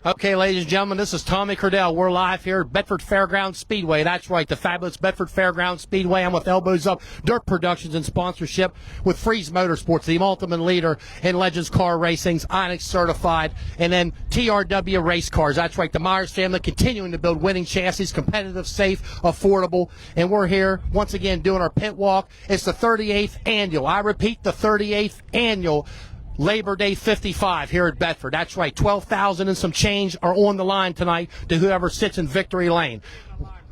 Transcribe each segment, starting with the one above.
Okay, ladies and gentlemen, this is Tommy Cordell. We're live here at Bedford Fairgrounds Speedway. That's right, the fabulous Bedford Fairgrounds Speedway. I'm with Elbows Up Dirt Productions in sponsorship with Freeze Motorsports, the ultimate leader in Legends Car Racing's Onyx certified, and then TRW Race Cars. That's right, the Myers family continuing to build winning chassis, competitive, safe, affordable, and we're here once again doing our pit walk. It's the 38th annual. I repeat, the 38th annual Labor Day 55 here at Bedford. That's right, 12,000 and some change are on the line tonight to whoever sits in victory lane.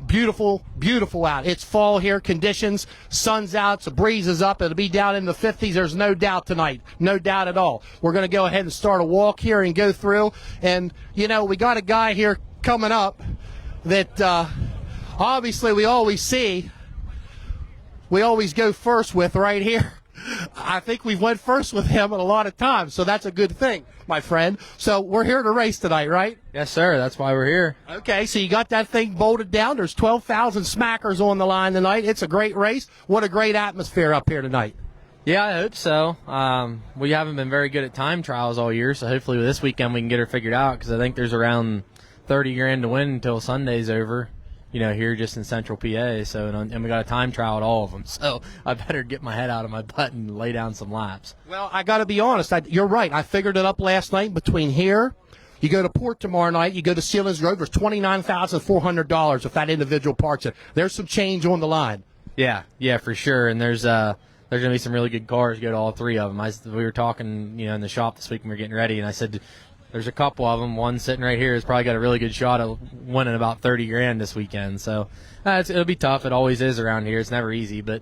Beautiful, beautiful out. It's fall here, conditions, sun's out, the breeze is up. It'll be down in the 50s. There's no doubt tonight, no doubt at all. We're going to go ahead and start a walk here and go through. And, you know, we got a guy here coming up that obviously we always go first with right here. I think we've went first with him a lot of times, so that's a good thing, my friend. So we're here to race tonight, right? Yes, sir. That's why we're here. Okay, so you got that thing bolted down. There's 12,000 smackers on the line tonight. It's a great race. What a great atmosphere up here tonight. Yeah, I hope so. We haven't been very good at time trials all year, so hopefully this weekend we can get her figured out, because I think there's around 30 grand to win until Sunday's over. You know, here just in Central PA, so and we got a time trial at all of them, so I better get my head out of my butt and lay down some laps. Well, I got to be honest, you're right. I figured it up last night between here. You go to Port tomorrow night, you go to Sealands Road, there's $29,400 if that individual parks it. There's some change on the line. Yeah, for sure, and there's going to be some really good cars to go to all three of them. We were talking, in the shop this week when we were getting ready, and I said, there's a couple of them. One sitting right here has probably got a really good shot at winning about 30 grand this weekend. So it'll be tough. It always is around here. It's never easy. But,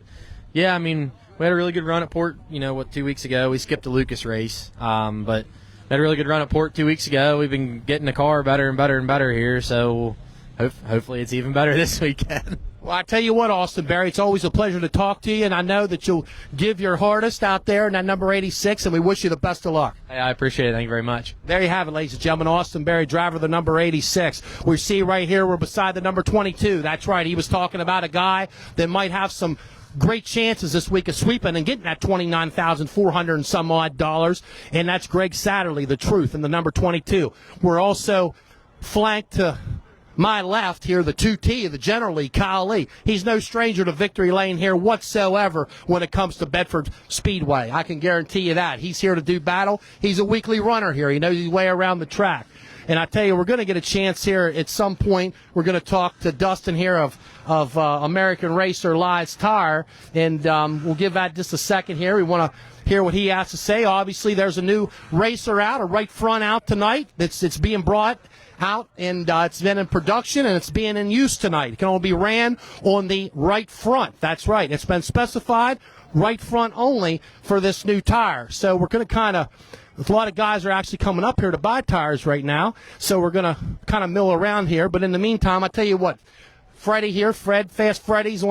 yeah, I mean, we had a really good run at Port, 2 weeks ago. We skipped the Lucas race. But we had a really good run at Port 2 weeks ago. We've been getting the car better and better and better here. So hopefully it's even better this weekend. Well, I tell you what, Austin Berry, it's always a pleasure to talk to you, and I know that you'll give your hardest out there in that number 86, and we wish you the best of luck. Hey, I appreciate it. Thank you very much. There you have it, ladies and gentlemen. Austin Berry, driver of the number 86. We see right here we're beside the number 22. That's right. He was talking about a guy that might have some great chances this week of sweeping and getting that $29,400 and some odd dollars, and that's Greg Satterley, the truth, in the number 22. We're also flanked to my left here, the 2T, the General Lee, Kyle Lee. He's no stranger to victory lane here whatsoever when it comes to Bedford Speedway. I can guarantee you that. He's here to do battle. He's a weekly runner here. He knows his way around the track. And I tell you, we're going to get a chance here at some point. We're going to talk to Dustin here of American Racer Lies Tire, and we'll give that just a second here. We want to hear what he has to say. Obviously, there's a new racer out, a right front out tonight. It's being brought out, and it's been in production, and it's being in use tonight. It can only be ran on the right front. That's right. It's been specified right front only for this new tire. So we're going to a lot of guys are actually coming up here to buy tires right now, so we're going to kind of mill around here. But in the meantime, I tell you what, Freddie here, Fast Freddy's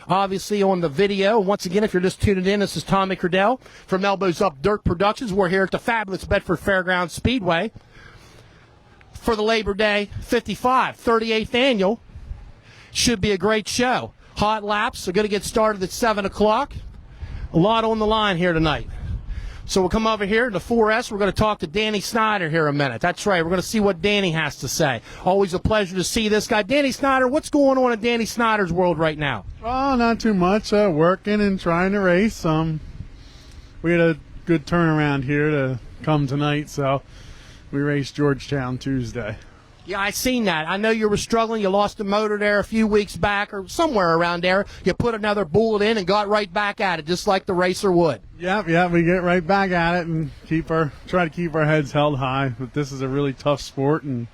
obviously on the video. Once again, if you're just tuning in, this is Tommy Cordell from Elbows Up Dirt Productions. We're here at the fabulous Bedford Fairgrounds Speedway for the Labor Day 55, 38th annual. Should be a great show. Hot laps are going to get started at 7 o'clock. A lot on the line here tonight. So we'll come over here to 4S. We're going to talk to Danny Snyder here in a minute. That's right. We're going to see what Danny has to say. Always a pleasure to see this guy. Danny Snyder, what's going on in Danny Snyder's world right now? Oh, not too much. Working and trying to race. We had a good turnaround here to come tonight, so we raced Georgetown Tuesday. Yeah, I seen that. I know you were struggling. You lost the motor there a few weeks back or somewhere around there. You put another bullet in and got right back at it, just like the racer would. Yep, we get right back at it and try to keep our heads held high. But this is a really tough sport and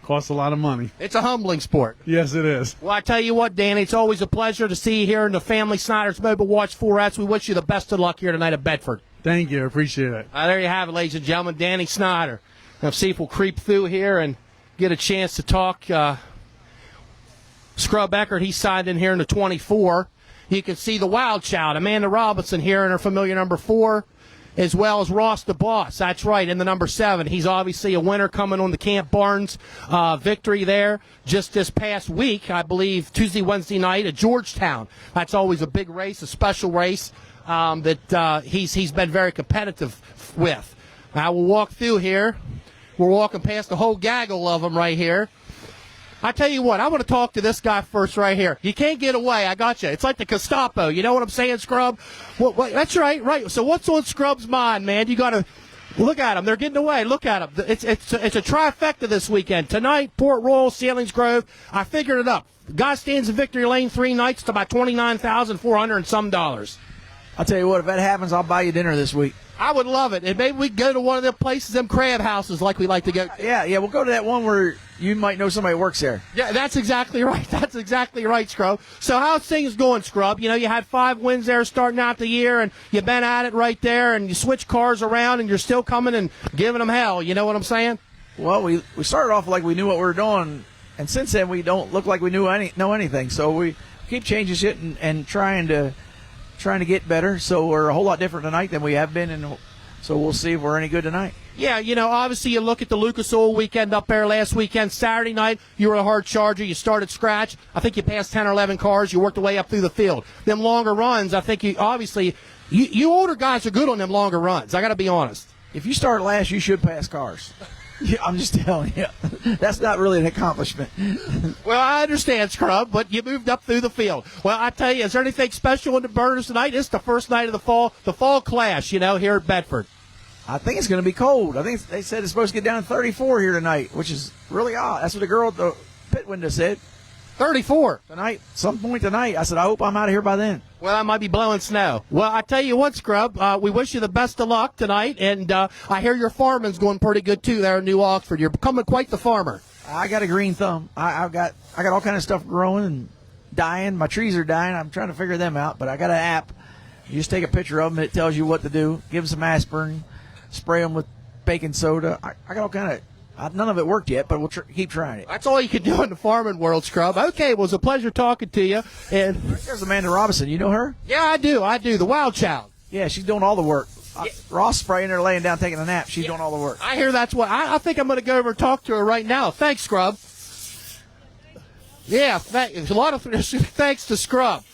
costs a lot of money. It's a humbling sport. Yes, it is. Well, I tell you what, Danny, it's always a pleasure to see you here in the family Snyder's Mobile Watch 4S. We wish you the best of luck here tonight at Bedford. Thank you. Appreciate it. There you have it, ladies and gentlemen. Danny Snyder. Now, see if we'll creep through here and get a chance to talk. Scrub Eckert, he signed in here in the 24. You can see the Wild Child, Amanda Robinson here in her familiar number 4, as well as Ross the Boss. That's right, in the number 7. He's obviously a winner coming on the Camp Barnes victory there just this past week, I believe, Tuesday, Wednesday night at Georgetown. That's always a big race, a special race that he's been very competitive with. I will walk through here. We're walking past the whole gaggle of them right here. I tell you what, I want to talk to this guy first right here. You can't get away. I got you. It's like the Gestapo. You know what I'm saying, Scrub? That's right, right. So what's on Scrub's mind, man? You got to look at them. They're getting away. Look at them. It's a trifecta this weekend. Tonight, Port Royal, Selinsgrove. I figured it up. Guy stands in victory lane 3 nights to about $29,400 and some dollars. I'll tell you what, if that happens, I'll buy you dinner this week. I would love it. And maybe we can go to one of them places, them crab houses like we like to go to. Yeah, we'll go to that one where you might know somebody who works there. Yeah, that's exactly right. That's exactly right, Scrub. So how's things going, Scrub? You know, you had 5 wins there starting out the year, and you've been at it right there, and you switch cars around, and you're still coming and giving them hell. You know what I'm saying? Well, we started off like we knew what we were doing, and since then we don't look like we know anything. So we keep changing shit and trying to get better. So we're a whole lot different tonight than we have been, and so we'll see if we're any good tonight. Yeah, you know, obviously you look at the Lucas Oil weekend up there last weekend. Saturday night, you were a hard charger. You started scratch. I think you passed 10 or 11 cars. You worked your way up through the field. Them longer runs, I think you older guys are good on them longer runs. I got to be honest. If you start last, you should pass cars. Yeah, I'm just telling you. That's not really an accomplishment. Well, I understand, Scrub, but you moved up through the field. Well, I tell you, is there anything special in the Burners tonight? It's the first night of the fall clash, you know, here at Bedford. I think it's going to be cold. I think they said it's supposed to get down to 34 here tonight, which is really odd. That's what the girl at the pit window said. 34. Tonight, some point tonight. I said, I hope I'm out of here by then. Well, I might be blowing snow. Well, I tell you what, Scrub, we wish you the best of luck tonight, and I hear your farming's going pretty good, too, there in New Oxford. You're becoming quite the farmer. I got a green thumb. I got all kind of stuff growing and dying. My trees are dying. I'm trying to figure them out, but I got an app. You just take a picture of them, and it tells you what to do. Give them some aspirin, spray them with baking soda. I got all kind of. None of it worked yet, but we'll keep trying it. That's all you can do in the farming world, Scrub. Okay, well, it was a pleasure talking to you. And there's Amanda Robinson. You know her? Yeah, I do. The Wild Child. Yeah, she's doing all the work. Yeah. Ross spraying her, laying down, taking a nap. She's doing all the work. I hear that's what. I think I'm going to go over and talk to her right now. Thanks, Scrub. Yeah, a lot of thanks to Scrub.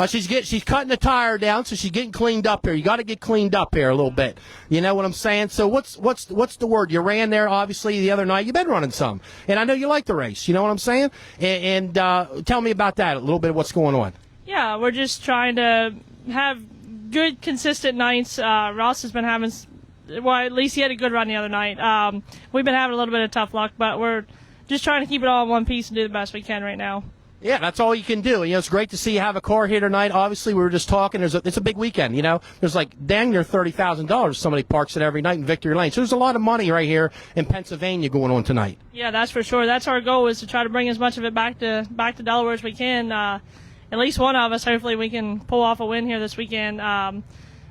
She's cutting the tire down, so she's getting cleaned up here. You got to get cleaned up here a little bit. You know what I'm saying? So what's the word? You ran there obviously the other night. You've been running some, and I know you like the race. You know what I'm saying? And tell me about that a little bit. What's going on? Yeah, we're just trying to have good, consistent nights. Ross has been having, well, at least he had a good run the other night. We've been having a little bit of tough luck, but we're just trying to keep it all in one piece and do the best we can right now. Yeah, that's all you can do. You know, it's great to see you have a car here tonight. Obviously, we were just talking. It's a big weekend, you know. There's like dang near $30,000 somebody parks it every night in Victory Lane. So there's a lot of money right here in Pennsylvania going on tonight. Yeah, that's for sure. That's our goal, is to try to bring as much of it back to Delaware as we can. At least one of us, hopefully, we can pull off a win here this weekend. Like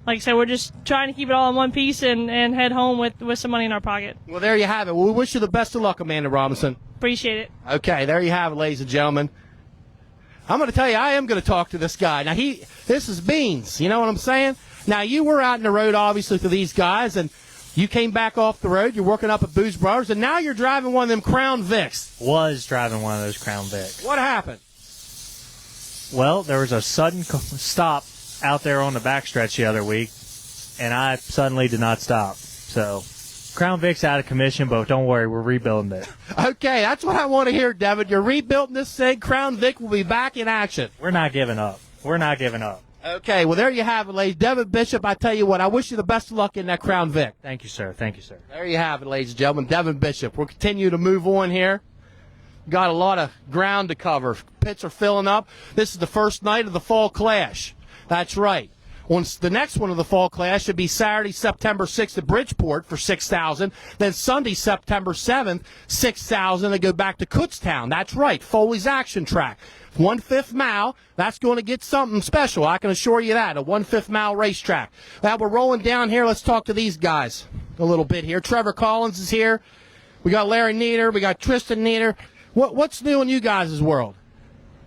I said, we're just trying to keep it all in one piece and head home with some money in our pocket. Well, there you have it. Well, we wish you the best of luck, Amanda Robinson. Appreciate it. Okay, there you have it, ladies and gentlemen. I'm going to tell you, I am going to talk to this guy. Now, this is Beans. You know what I'm saying? Now, you were out in the road, obviously, for these guys, and you came back off the road. You're working up at Booze Brothers, and now you're driving one of them Crown Vics. Was driving one of those Crown Vics. What happened? Well, there was a sudden stop out there on the backstretch the other week, and I suddenly did not stop. So, Crown Vic's out of commission, but don't worry, we're rebuilding it. Okay, that's what I want to hear, Devin. You're rebuilding this thing. Crown Vic will be back in action. We're not giving up. We're not giving up. Okay, well, there you have it, ladies. Devin Bishop, I tell you what, I wish you the best of luck in that Crown Vic. Thank you, sir. Thank you, sir. There you have it, ladies and gentlemen. Devin Bishop. We'll continue to move on here. Got a lot of ground to cover. Pits are filling up. This is the first night of the Fall Clash. That's right. Once the next one of the Fall Clash should be Saturday, September 6th at Bridgeport for $6,000. Then Sunday, September 7th, $6,000 to go back to Kutztown. That's right, Foley's Action Track. 1/5 mile. That's going to get something special. I can assure you that. A 1/5 mile racetrack. Now we're rolling down here. Let's talk to these guys a little bit here. Trevor Collins is here. We got Larry Nieder. We got Tristan Nieder. What's new in you guys' world?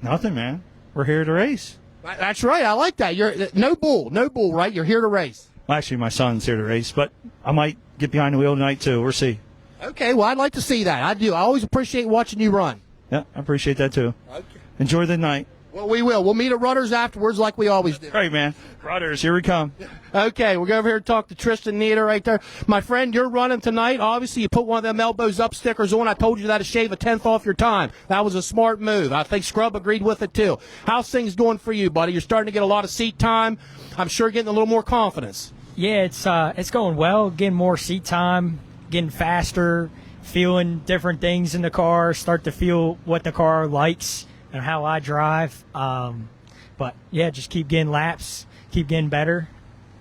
Nothing, man. We're here to race. That's right. I like that. You're no bull, right? You're here to race. Well, actually, my son's here to race, but I might get behind the wheel tonight, too. We'll see. Okay, well, I'd like to see that. I do. I always appreciate watching you run. Yeah, I appreciate that, too. Okay. Enjoy the night. Well, we will. We'll meet at Rudders afterwards like we always do. Great, man. Rudders, here we come. Okay, we'll go over here and talk to Tristan Nieder right there. My friend, you're running tonight. Obviously, you put one of them elbows up stickers on. I told you that to shave a 10th off your time. That was a smart move. I think Scrub agreed with it, too. How's things going for you, buddy? You're starting to get a lot of seat time. I'm sure getting a little more confidence. Yeah, it's going well. Getting more seat time, getting faster, feeling different things in the car, start to feel what the car likes and how I drive. But, yeah, just keep getting laps, keep getting better,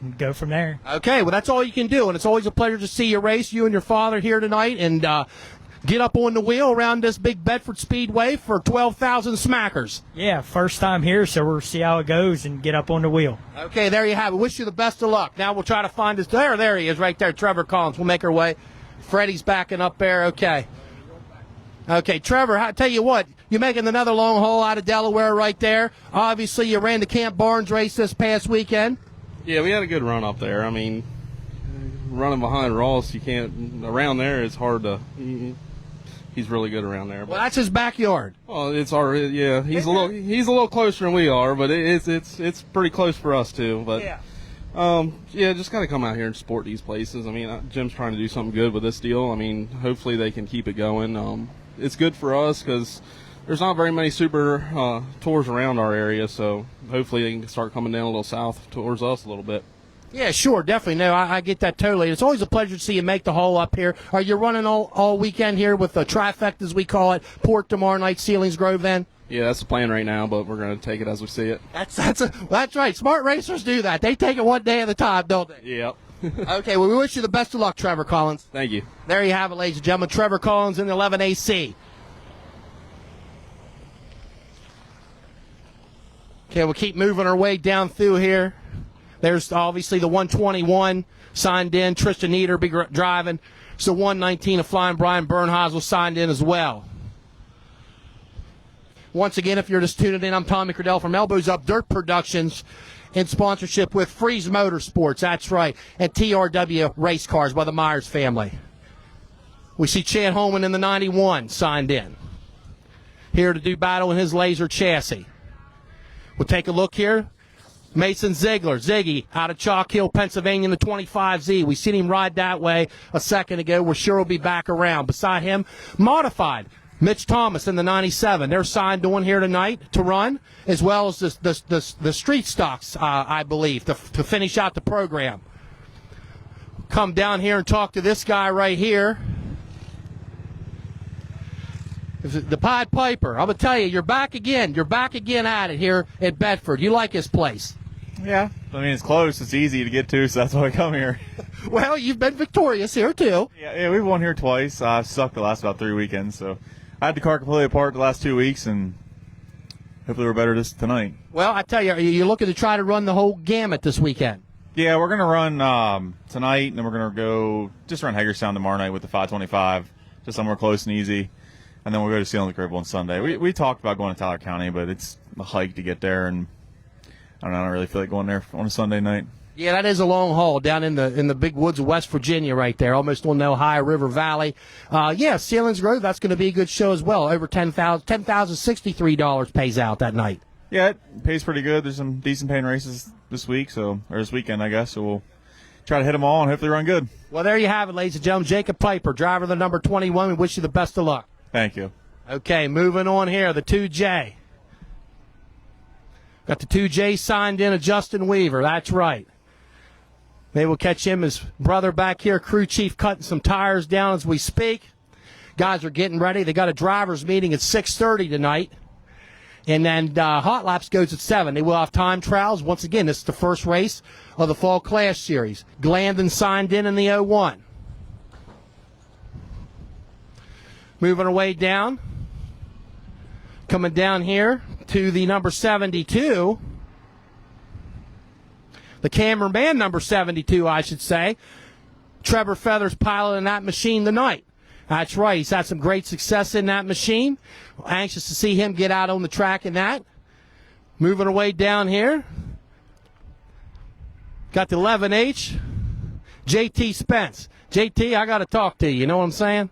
and go from there. Okay, well, that's all you can do, and it's always a pleasure to see you race, you and your father here tonight, and get up on the wheel around this big Bedford Speedway for 12,000 smackers. Yeah, first time here, so we'll see how it goes and get up on the wheel. Okay, there you have it. Wish you the best of luck. Now we'll try to find his. There he is right there, Trevor Collins. We'll make our way. Freddie's backing up there. Okay. Okay, Trevor, I tell you what, you're making another long haul out of Delaware right there. Obviously, you ran the Camp Barnes race this past weekend. Yeah, we had a good run up there. I mean, running behind Ross, you can't, around there, it's hard to, he's really good around there. But, Well, that's his backyard. well, it's our, yeah, he's a little closer than we are, but it's pretty close for us too. But yeah, just got to come out here and support these places. I mean, Jim's trying to do something good with this deal. I mean, hopefully they can keep it going. It's good for us because there's not very many super tours around our area, so hopefully they can start coming down a little south towards us a little bit. Yeah, sure, definitely. No, I get that totally. It's always a pleasure to see you make the haul up here. Are you running all weekend here with the trifecta, as we call it, Port tomorrow night, Sealings Grove then? Yeah, that's the plan right now, but we're going to take it as we see it. That's right. Smart racers do that. They take it one day at a time, don't they? Yep. Okay, well, we wish you the best of luck, Trevor Collins. Thank you. There you have it, ladies and gentlemen. Trevor Collins in the 11AC. Okay, we'll keep moving our way down through here. There's obviously the 121 signed in. Tristan Nieder be driving. So 119 of Flying Brian Bernhosel signed in as well. Once again, if you're just tuning in, I'm Tommy Cradell from Elbows Up Dirt Productions in sponsorship with Freeze Motorsports. That's right. And TRW Race Cars by the Myers family. We see Chad Holman in the 91 signed in. Here to do battle in his laser chassis. We'll take a look here. Mason Ziegler, Ziggy, out of Chalk Hill, Pennsylvania, in the 25Z. We seen him ride that way a second ago. We're sure he'll be back around. Beside him, modified, Mitch Thomas in the 97. They're signed on here tonight to run, as well as the street stocks, I believe, to finish out the program. Come down here and talk to this guy right here. The Pied Piper. I'm going to tell you, you're back again. You're back again at it here at Bedford. You like this place. Yeah. I mean, it's close. It's easy to get to, so that's why I come here. Well, you've been victorious here, too. Yeah, we've won here twice. I've sucked the last about 3 weekends, so I had the car completely apart the last 2 weeks, and hopefully we're better tonight. Well, I tell you, you're looking to try to run the whole gamut this weekend. Yeah, we're going to run tonight, and then we're going to go just run Hagerstown tomorrow night with the 525, just somewhere close and easy. And then we'll go to Sealing Grove on Sunday. We talked about going to Tyler County, but it's a hike to get there, and I don't really feel like going there on a Sunday night. Yeah, that is a long haul down in the big woods of West Virginia right there, almost on the Ohio River Valley. Yeah, Sealings Grove, that's going to be a good show as well. Over $10,063 pays out that night. Yeah, it pays pretty good. There's some decent paying races this weekend, I guess, so we'll try to hit them all and hopefully run good. Well, there you have it, ladies and gentlemen. Jacob Piper, driver of the number 21. We wish you the best of luck. Thank you. Okay, moving on here, the 2J. Got the 2J signed in of Justin Weaver. That's right. Maybe we'll catch him, his brother back here, crew chief, cutting some tires down as we speak. Guys are getting ready. They got a driver's meeting at 6:30 tonight. And then Hot Laps goes at 7. They will have time trials. Once again, this is the first race of the Fall Clash Series. Glandon signed in the 01. Moving our way down. Coming down here to the number 72. The cameraman, number 72, I should say. Trevor Feathers piloting that machine tonight. That's right. He's had some great success in that machine. Anxious to see him get out on the track in that. Moving our way down here. Got the 11H. JT Spence. JT, I got to talk to you. You know what I'm saying?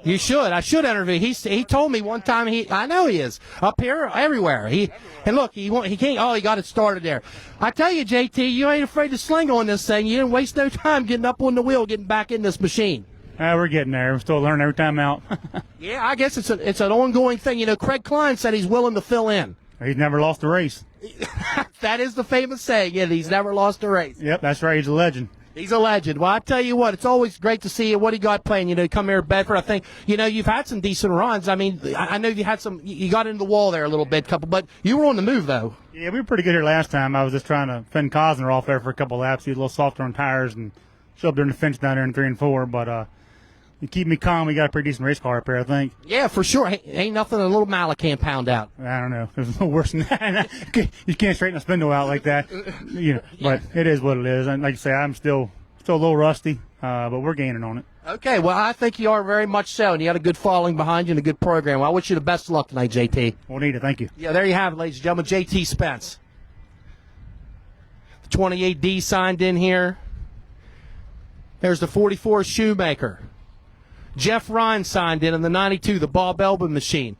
You should. I should interview. He told me one time. I know he is up here, everywhere. And look, he can't. Oh, he got it started there. I tell you, JT, you ain't afraid to sling on this thing. You didn't waste no time getting up on the wheel, getting back in this machine. We're getting there. We're still learning every time out. Yeah, I guess it's an ongoing thing. You know, Craig Klein said he's willing to fill in. He's never lost a race. That is the famous saying. Yeah, he's never lost a race. Yep, that's right. He's a legend. He's a legend. Well, I tell you what, it's always great to see you. What he got playing, you know, come here at Bedford. I think, you know, you've had some decent runs. I mean, I know you had some, you got into the wall there a little bit, but you were on the move, though. Yeah, we were pretty good here last time. I was just trying to fend Cosner off there for a couple laps. He was a little softer on tires and showed up during the fence down there in 3 and 4. But you keep me calm. We got a pretty decent race car up here, I think. Yeah, for sure. Ain't nothing a little mallet can't pound out. I don't know. It was a little worse than that. You can't straighten a spindle out like that. You know, but it is what it is. And like I say, I'm still a little rusty, but we're gaining on it. Okay, well, I think you are very much so, and you had a good following behind you and a good program. Well, I wish you the best of luck tonight, JT. We'll need it. Thank you. Yeah, there you have it, ladies and gentlemen. JT Spence. The 28D signed in here. There's the 44 Shoemaker. Jeff Ryan signed in the 92, the Bob Elbin machine.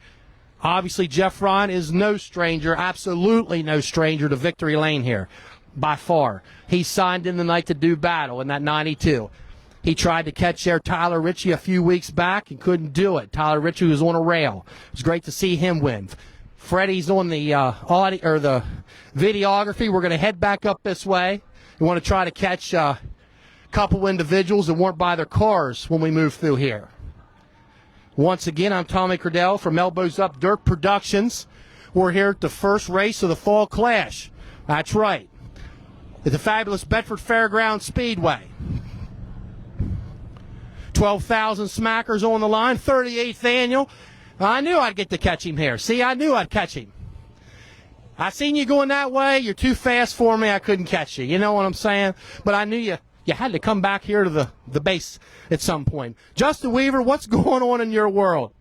Obviously, Jeff Ryan is no stranger, absolutely no stranger to victory lane here. By far. He signed in the night to do battle in that 92. He tried to catch there Tyler Ritchie a few weeks back and couldn't do it. Tyler Ritchie was on a rail. It was great to see him win. Freddie's on the audio or the videography. We're going to head back up this way. We want to try to catch a couple individuals that weren't by their cars when we move through here. Once again, I'm Tommy Cordell from Elbows Up Dirt Productions. We're here at the first race of the Fall Clash. That's right. At the fabulous Bedford Fairgrounds Speedway. 12,000 smackers on the line, 38th annual. I knew I'd get to catch him here. See, I knew I'd catch him. I seen you going that way. You're too fast for me. I couldn't catch you. You know what I'm saying? But I knew you had to come back here to the base at some point. Justin Weaver, what's going on in your world?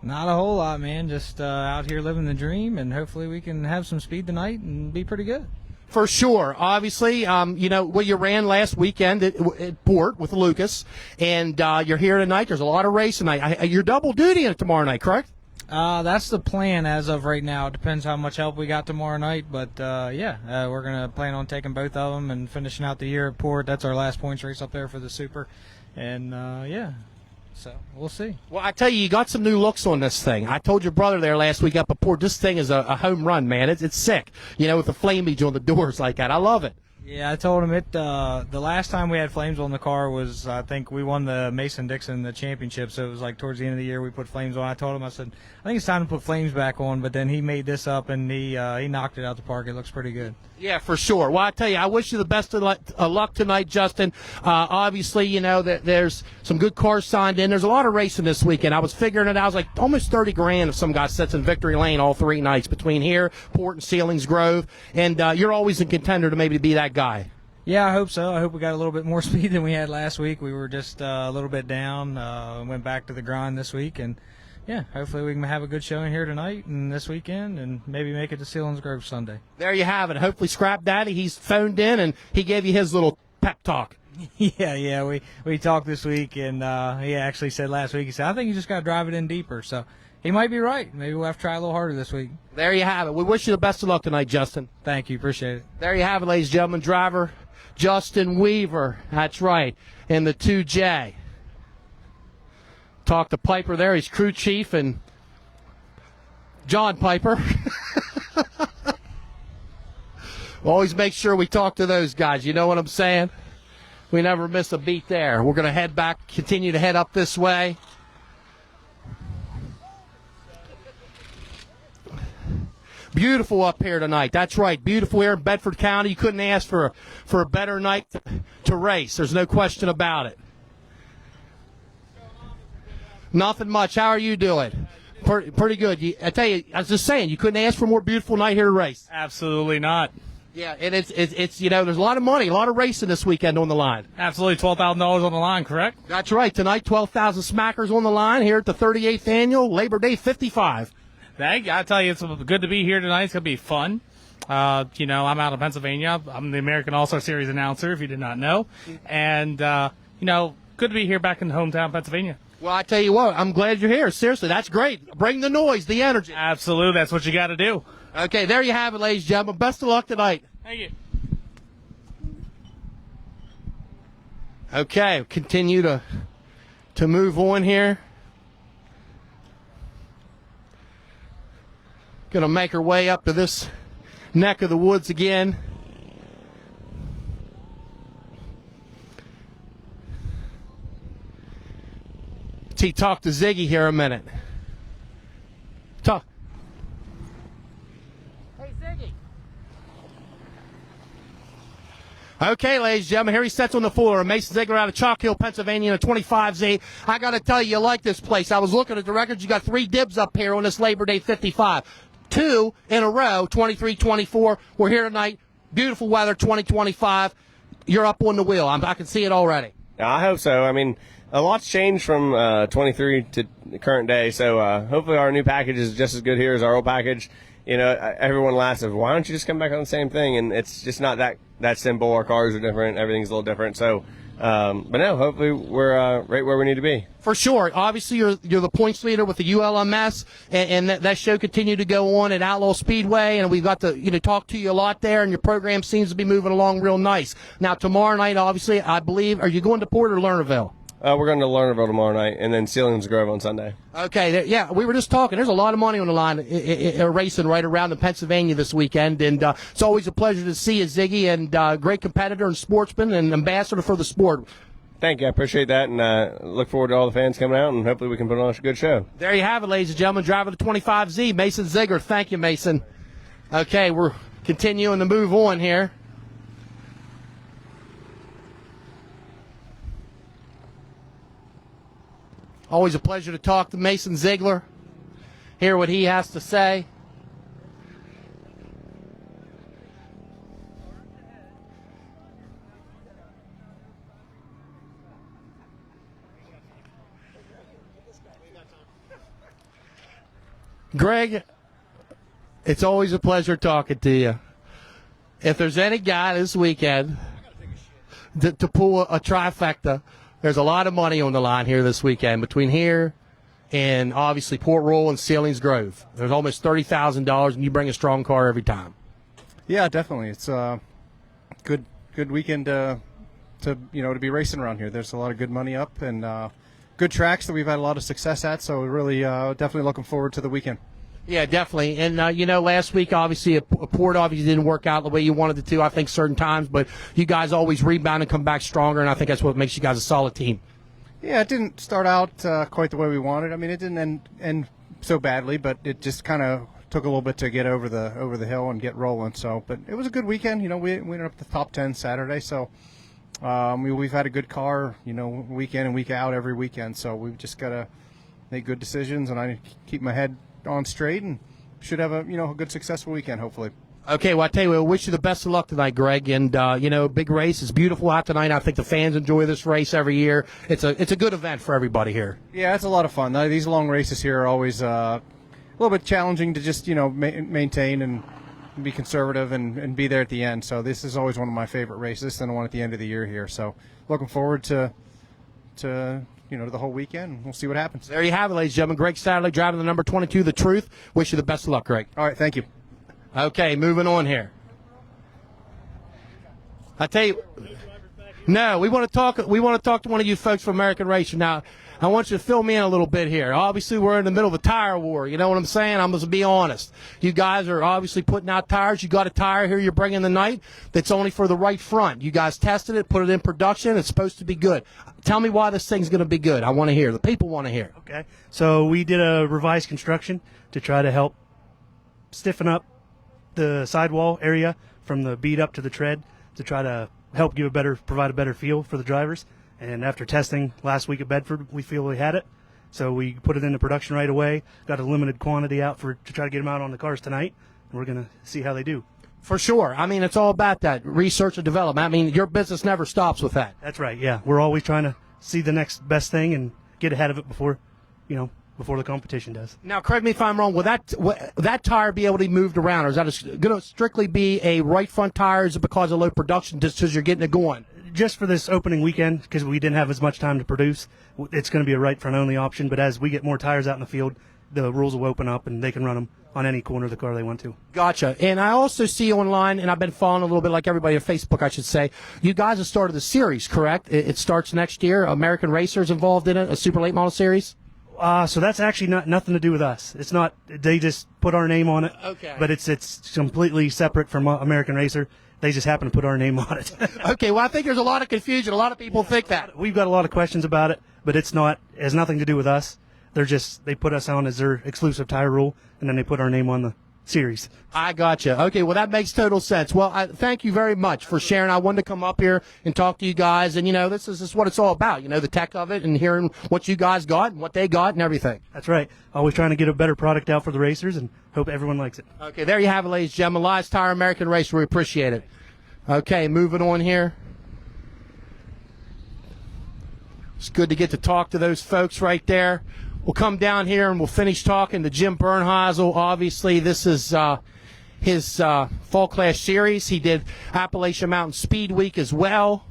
Not a whole lot, man. Just out here living the dream, and hopefully we can have some speed tonight and be pretty good. For sure. Obviously, you know, well, you ran last weekend at Port with Lucas, and you're here tonight. There's a lot of racing tonight. You're double duty tomorrow night, correct? That's the plan as of right now. It depends how much help we got tomorrow night, but we're going to plan on taking both of them and finishing out the year at Port. That's our last points race up there for the Super, and so we'll see. Well, I tell you, you got some new looks on this thing. I told your brother there last week up at Port, this thing is a home run, man. It's sick, you know, with the flamage on the doors like that. I love it. Yeah, I told him the last time we had flames on the car was, I think we won the Mason-Dixon the championship, so it was like towards the end of the year we put flames on. I told him, I said, I think it's time to put flames back on, but then he made this up and he knocked it out the park. It looks pretty good. Yeah, for sure. Well, I tell you, I wish you the best of luck tonight, Justin. Obviously, you know, that there's some good cars signed in. There's a lot of racing this weekend. I was figuring it out. I was like, almost 30 grand if some guy sits in victory lane all 3 nights between here, Port, and Sealings Grove. And you're always a contender to maybe be that guy. Yeah, I hope so. I hope we got a little bit more speed than we had last week. We were just a little bit down. Went back to the grind this week, and yeah, hopefully we can have a good showing here tonight and this weekend, and maybe make it to Sealings Grove Sunday. There you have it. Hopefully, Scrap Daddy, he's phoned in and he gave you his little pep talk. Yeah, we talked this week, and he actually said last week, he said, I think you just got to drive it in deeper. So he might be right. Maybe we'll have to try a little harder this week. There you have it. We wish you the best of luck tonight, Justin. Thank you. Appreciate it. There you have it, ladies and gentlemen. Driver Justin Weaver. That's right. In the 2J. Talk to Piper there. He's crew chief, and John Piper. Always make sure we talk to those guys. You know what I'm saying? We never miss a beat there. We're going to head back, continue to head up this way. Beautiful up here tonight. That's right. Beautiful here in Bedford County. You couldn't ask for a better night to race. There's no question about it. Nothing much. How are you doing? Pretty good. I tell you, I was just saying, you couldn't ask for a more beautiful night here to race. Absolutely not. Yeah, and it's you know, there's a lot of money, a lot of racing this weekend on the line. Absolutely, $12,000 on the line, correct? That's right. Tonight, 12,000 smackers on the line here at the 38th annual Labor Day 55. I tell you, it's good to be here tonight. It's going to be fun. You know, I'm out of Pennsylvania. I'm the American All-Star Series announcer, if you did not know. And, you know, good to be here back in hometown Pennsylvania. Well, I tell you what, I'm glad you're here. Seriously, that's great. Bring the noise, the energy. Absolutely, that's what you got to do. Okay, there you have it, ladies and gentlemen. Best of luck tonight. Thank you. Okay, continue to move on here. Going to make her way up to this neck of the woods again. Talk to Ziggy here a minute. Talk. Hey, Ziggy. Okay, ladies and gentlemen, here he sits on the floor. Mason Ziegler out of Chalk Hill, Pennsylvania, in a 25Z. I got to tell you like this place. I was looking at the records. You got 3 dibs up here on this Labor Day 55. 2 in a row, 23-24. We're here tonight. Beautiful weather, 2025. You're up on the wheel. I can see it already. I hope so. I mean, a lot's changed from 23 to the current day, so hopefully our new package is just as good here as our old package. You know, everyone laughs of, why don't you just come back on the same thing? And it's just not that simple. Our cars are different. Everything's a little different. So, but no, hopefully we're right where we need to be. For sure. Obviously, you're the points leader with the ULMS, and that show continued to go on at Outlaw Speedway, and we've got to talk to you a lot there, and your program seems to be moving along real nice. Now, tomorrow night, obviously, I believe, are you going to Port or Lernerville? We're going to Lernerville tomorrow night, and then Sealands Grove on Sunday. Okay, yeah, we were just talking. There's a lot of money on the line racing right around in Pennsylvania this weekend, and it's always a pleasure to see you, Ziggy, and great competitor and sportsman and ambassador for the sport. Thank you. I appreciate that, and look forward to all the fans coming out, and hopefully we can put on a good show. There you have it, ladies and gentlemen. Driver of the 25Z, Mason Ziegler. Thank you, Mason. Okay, we're continuing to move on here. Always a pleasure to talk to Mason Ziegler, hear what he has to say. Greg, it's always a pleasure talking to you. If there's any guy this weekend to pull a trifecta, there's a lot of money on the line here this weekend between here and obviously Port Royal and Sealands Grove. There's almost $30,000, and you bring a strong car every time. Yeah, definitely. It's a good weekend to be racing around here. There's a lot of good money up and good tracks that we've had a lot of success at. So we're really definitely looking forward to the weekend. Yeah, definitely. And, last week, obviously, a Port obviously didn't work out the way you wanted it to, I think, certain times. But you guys always rebound and come back stronger, and I think that's what makes you guys a solid team. Yeah, it didn't start out quite the way we wanted. I mean, it didn't end so badly, but it just kind of took a little bit to get over the hill and get rolling. So, but it was a good weekend. We ended up the top 10 Saturday. So we've had a good car, week in and week out every weekend. So we've just got to make good decisions, and I keep my head on straight and should have a good successful weekend hopefully. Okay, well, I tell you, we'll wish you the best of luck tonight, Greg. And big race. It's beautiful out tonight. I think the fans enjoy this race every year. It's a good event for everybody here. Yeah, it's a lot of fun. These long races here are always a little bit challenging to just maintain and be conservative and be there at the end. So this is always one of my favorite races, and the one at the end of the year here. So looking forward to the whole weekend. We'll see what happens. There you have it, ladies and gentlemen. Greg Satterley driving the number 22, The Truth. Wish you the best of luck, Greg. All right, thank you. Okay, moving on here. I tell you, no, we want to talk to one of you folks from American Racing. Now, I want you to fill me in a little bit here. Obviously, we're in the middle of a tire war. You know what I'm saying? I'm going to be honest. You guys are obviously putting out tires. You got a tire here you're bringing tonight that's only for the right front. You guys tested it, put it in production. It's supposed to be good. Tell me why this thing's going to be good. I want to hear. The people want to hear. Okay. So we did a revised construction to try to help stiffen up the sidewall area from the bead up to the tread to try to help provide a better feel for the drivers. And after testing last week at Bedford, we feel we had it. So we put it into production right away, got a limited quantity out to try to get them out on the cars tonight, and we're going to see how they do. For sure. I mean, it's all about that research and development. I mean, your business never stops with that. That's right, yeah. We're always trying to see the next best thing and get ahead of it before the competition does. Now, correct me if I'm wrong. Will that tire be able to be moved around, or is that going to strictly be a right front tire? Is it because of low production, just because you're getting it going? just for this opening weekend, because we didn't have as much time to produce, it's going to be a right front only option. But as we get more tires out in the field, the rules will open up and they can run them on any corner of the car they want to. Gotcha. And I also see online, and I've been following a little bit like everybody on Facebook, I should say, you guys have started the series, correct? It starts next year. American Racers involved in it, a super late model series? So that's actually nothing to do with us. It's not. They just put our name on it. Okay. But it's completely separate from American Racer. They just happen to put our name on it. Okay. Well, I think there's a lot of confusion. A lot of people think that. We've got a lot of questions about it, but it's not. It has nothing to do with us. They put us on as their exclusive tire rule, and then they put our name on the series. I gotcha. Okay, well, that makes total sense. Well, thank you very much for sharing. I wanted to come up here and talk to you guys, and, this is what it's all about, the tech of it and hearing what you guys got and what they got and everything. That's right. Always trying to get a better product out for the racers, and hope everyone likes it. Okay, there you have it, ladies and gentlemen. Elias Tire, American Racer. We appreciate it. Okay, moving on here. It's good to get to talk to those folks right there. We'll come down here and we'll finish talking to Jim Bernheisel. Obviously, this is his Fall Clash series. He did Appalachian Mountain Speed Week as well.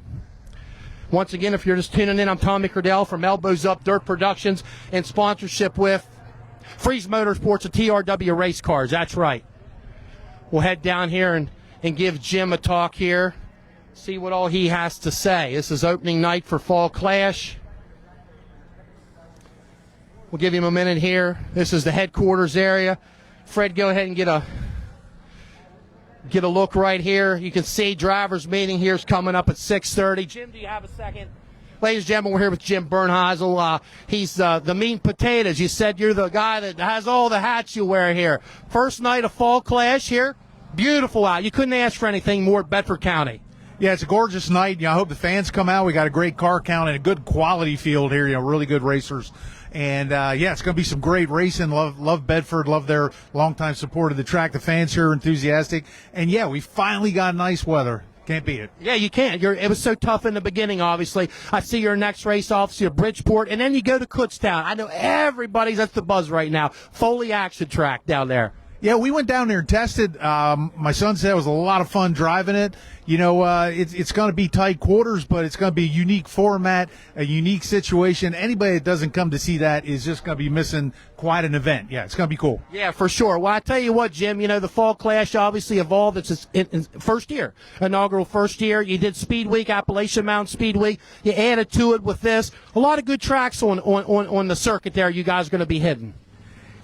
Once again, if you're just tuning in, I'm Tommy Cordell from Elbows Up Dirt Productions in sponsorship with Freeze Motorsports and TRW Race Cars. That's right. We'll head down here and give Jim a talk here, see what all he has to say. This is opening night for Fall Clash. We'll give him a minute here. This is the headquarters area. Fred, go ahead and get a look right here. You can see drivers' meeting here is coming up at 6:30. Jim, do you have a second? Ladies and gentlemen, we're here with Jim Bernheisel. He's the mean potatoes. You said you're the guy that has all the hats you wear here. First night of Fall Clash here. Beautiful out. You couldn't ask for anything more at Bedford County. Yeah, it's a gorgeous night. I hope the fans come out. We got a great car count and a good quality field here. Really good racers. And, it's going to be some great racing. Love Bedford. Love their longtime support of the track. The fans here are enthusiastic. And, we finally got nice weather. Can't beat it. Yeah, you can't. It was so tough in the beginning, obviously. I see your next race off, see Bridgeport, and then you go to Kutztown. I know that's the buzz right now. Foley Action Track down there. Yeah, we went down there and tested. My son said it was a lot of fun driving it. It's going to be tight quarters, but it's going to be a unique format, a unique situation. Anybody that doesn't come to see that is just going to be missing quite an event. Yeah, it's going to be cool. Yeah, for sure. Well, I tell you what, Jim, the Fall Clash obviously evolved. It's its first year, inaugural first year. You did Speed Week, Appalachian Mountain Speed Week. You added to it with this. A lot of good tracks on the circuit there you guys are going to be hitting.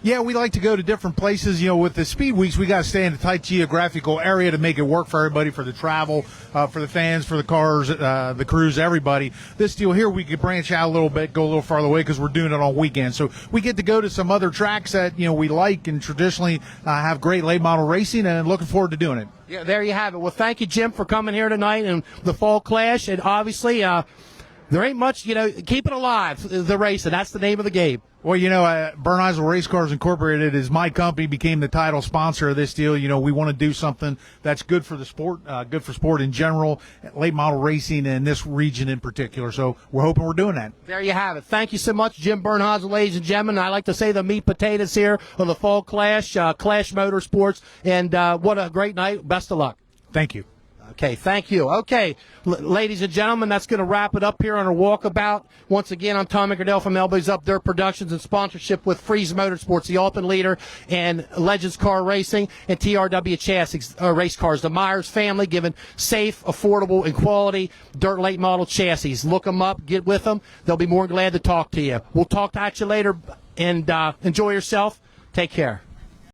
Yeah, we like to go to different places. With the speed weeks, we got to stay in a tight geographical area to make it work for everybody, for the travel, for the fans, for the cars, the crews, everybody. This deal here, we could branch out a little bit, go a little farther away because we're doing it on weekends. So we get to go to some other tracks that, we like and traditionally have great late model racing, and looking forward to doing it. Yeah, there you have it. Well, thank you, Jim, for coming here tonight and the Fall Clash. And obviously, there ain't much, keep it alive, the racing. That's the name of the game. Well, Bernheisel Race Cars Incorporated is my company, became the title sponsor of this deal. We want to do something that's good for the sport, good for sport in general, late model racing in this region in particular. So we're hoping we're doing that. There you have it. Thank you so much, Jim Bernheisel, ladies and gentlemen. I like to say the meat potatoes here of the Fall Clash, Clash Motorsports, and what a great night. Best of luck. Thank you. Okay, thank you. Okay, ladies and gentlemen, that's going to wrap it up here on our walkabout. Once again, I'm Tommy Cordell from Elbows Up Dirt Productions in sponsorship with Freeze Motorsports, the Ultimate Leader, and Legends Car Racing, and TRW Chassis Race Cars. The Myers family giving safe, affordable, and quality dirt late model chassis. Look them up, get with them. They'll be more than glad to talk to you. We'll talk to you later, and enjoy yourself. Take care.